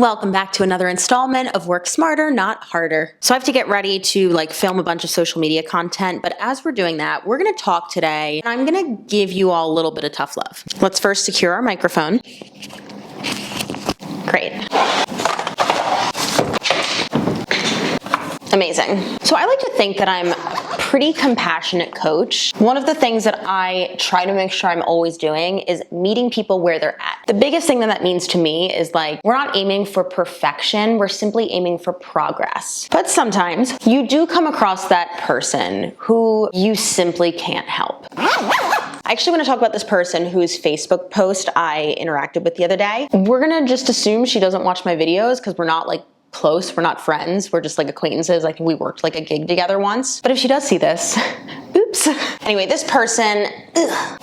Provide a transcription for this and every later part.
Welcome back to another installment of Work Smarter, Not Harder. So I have to get ready to film a bunch of social media content, but as we're doing that, we're gonna talk today, and I'm gonna give you all a little bit of tough love. Let's first secure our microphone. Great. Amazing. So I like to think that I'm a pretty compassionate coach. One of the things that I try to make sure I'm always doing is meeting people where they're at. The biggest thing that means to me is we're not aiming for perfection, we're simply aiming for progress. But sometimes you do come across that person who you simply can't help. I actually want to talk about this person whose Facebook post I interacted with the other day. We're gonna just assume she doesn't watch my videos because we're not close, we're not friends, we're just acquaintances, we worked a gig together once. But if she does see this, oops. Anyway, this person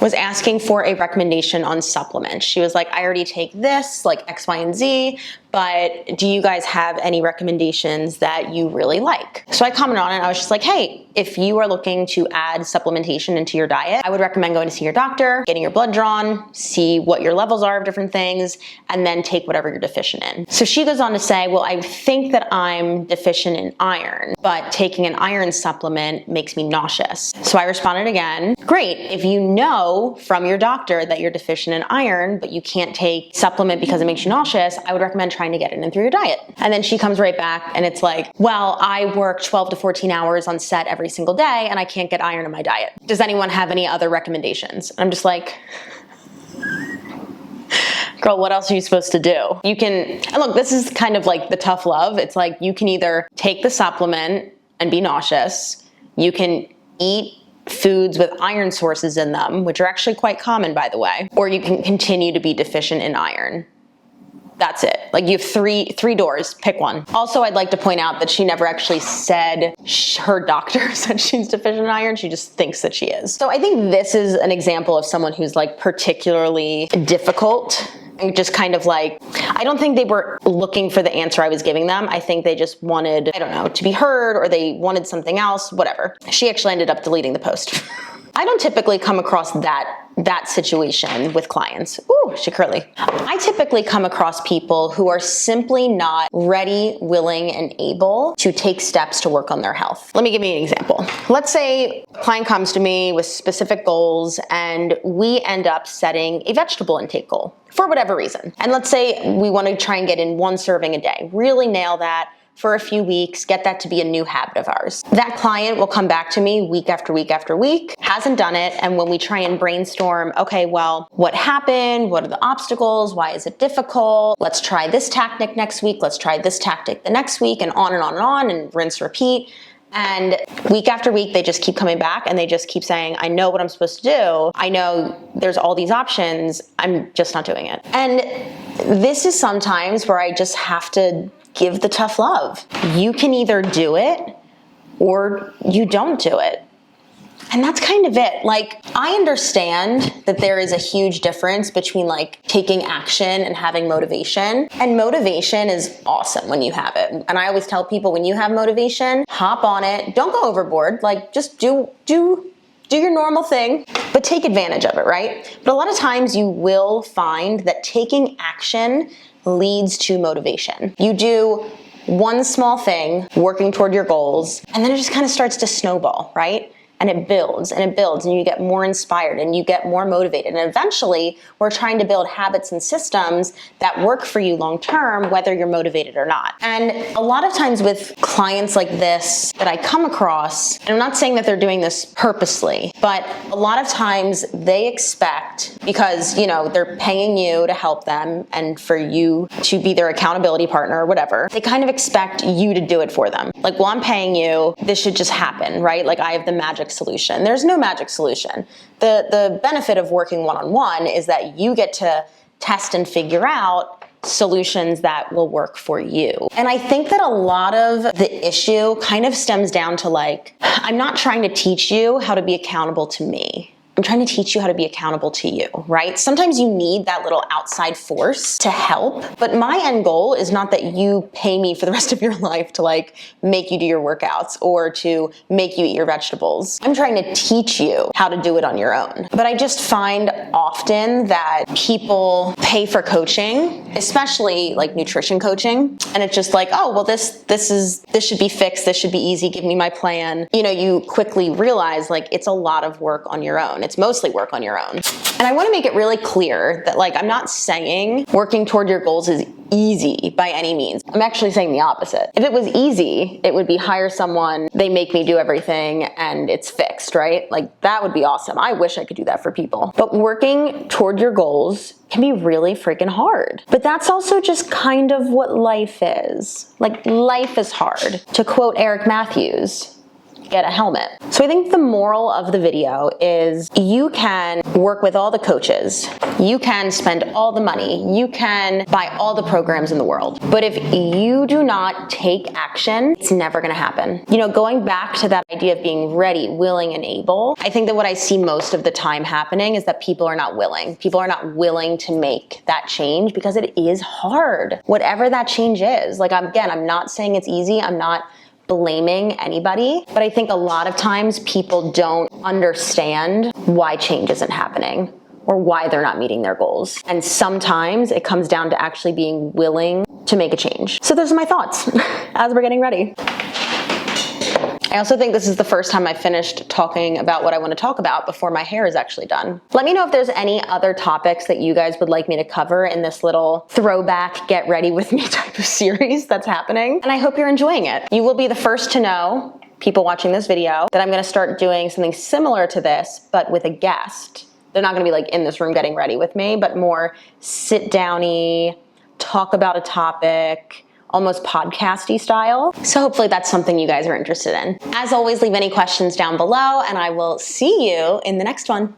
was asking for a recommendation on supplements. She was like, I already take this, X, Y, and Z, but do you guys have any recommendations that you really like? So I commented on it, and I was just like, hey, if you are looking to add supplementation into your diet, I would recommend going to see your doctor, getting your blood drawn, see what your levels are of different things, and then take whatever you're deficient in. So she goes on to say, well, I think that I'm deficient in iron, but taking an iron supplement makes me nauseous. So I responded again, great, if you know from your doctor that you're deficient in iron, but you can't take supplement because it makes you nauseous, I would recommend trying to get it in through your diet. And then she comes right back and it's like, well, I work 12 to 14 hours on set every single day and I can't get iron in my diet. Does anyone have any other recommendations? And I'm just like, girl, what else are you supposed to do? You can, and look, this is kind of the tough love. It's you can either take the supplement and be nauseous, you can eat foods with iron sources in them, which are actually quite common, by the way, or you can continue to be deficient in iron. That's it. You have three doors, pick one. Also, I'd like to point out that she never actually said her doctor said she's deficient in iron. She just thinks that she is. So I think this is an example of someone who's particularly difficult and just I don't think they were looking for the answer I was giving them. I think they just wanted, I don't know, to be heard, or they wanted something else, whatever. She actually ended up deleting the post. I don't typically come across that situation with clients. Ooh, she curly. I typically come across people who are simply not ready, willing, and able to take steps to work on their health. Let me give you an example. Let's say a client comes to me with specific goals and we end up setting a vegetable intake goal for whatever reason. And let's say we want to try and get in 1 serving a day, really nail that for a few weeks, get that to be a new habit of ours. That client will come back to me week after week after week, hasn't done it, and when we try and brainstorm, okay, well, what happened? What are the obstacles? Why is it difficult? Let's try this tactic next week, let's try this tactic the next week, and on and on and on, and rinse, repeat. And week after week, they just keep coming back and they just keep saying, I know what I'm supposed to do. I know there's all these options. I'm just not doing it. And this is sometimes where I just have to give the tough love. You can either do it or you don't do it. And that's kind of it. I understand that there is a huge difference between taking action and having motivation. And motivation is awesome when you have it. And I always tell people, when you have motivation, hop on it. Don't go overboard. Just do your normal thing, but take advantage of it, right? But a lot of times you will find that taking action leads to motivation. You do one small thing, working toward your goals, and then it just kind of starts to snowball, right? And it builds and it builds, and you get more inspired and you get more motivated. And eventually we're trying to build habits and systems that work for you long term, whether you're motivated or not. And a lot of times with clients like this that I come across, and I'm not saying that they're doing this purposely, but a lot of times they expect, because they're paying you to help them and for you to be their accountability partner or whatever, they kind of expect you to do it for them. Well, I'm paying you, this should just happen, right? I have the magic solution. There's no magic solution. The benefit of working one-on-one is that you get to test and figure out solutions that will work for you. And I think that a lot of the issue kind of stems down to I'm not trying to teach you how to be accountable to me. I'm trying to teach you how to be accountable to you, right? Sometimes you need that little outside force to help, but my end goal is not that you pay me for the rest of your life to like make you do your workouts or to make you eat your vegetables. I'm trying to teach you how to do it on your own. But I just find often that people pay for coaching, especially like nutrition coaching, and it's just like, oh, well, this should be fixed, this should be easy, give me my plan. You know, you quickly realize like it's a lot of work on your own. It's mostly work on your own. And I want to make it really clear that like I'm not saying working toward your goals is easy by any means. I'm actually saying the opposite. If it was easy, it would be hire someone, they make me do everything and it's fixed, right? Like that would be awesome. I wish I could do that for people. But working toward your goals can be really freaking hard. But that's also just kind of what life is. Like life is hard. To quote Eric Matthews, get a helmet. So I think the moral of the video is you can work with all the coaches, you can spend all the money, you can buy all the programs in the world. But if you do not take action, it's never gonna happen. You know, going back to that idea of being ready, willing, and able, I think that what I see most of the time happening is that people are not willing. People are not willing to make that change because it is hard. Whatever that change is. Like, again, I'm not saying it's easy. I'm not blaming anybody, but I think a lot of times people don't understand why change isn't happening or why they're not meeting their goals. And sometimes it comes down to actually being willing to make a change. So those are my thoughts as we're getting ready. I also think this is the first time I've finished talking about what I want to talk about before my hair is actually done. Let me know if there's any other topics that you guys would like me to cover in this little throwback, get ready with me type of series that's happening. And I hope you're enjoying it. You will be the first to know, people watching this video, that I'm going to start doing something similar to this, but with a guest. They're not going to be like in this room getting ready with me, but more sit downy, talk about a topic, almost podcasty style. So hopefully that's something you guys are interested in. As always, leave any questions down below and I will see you in the next one.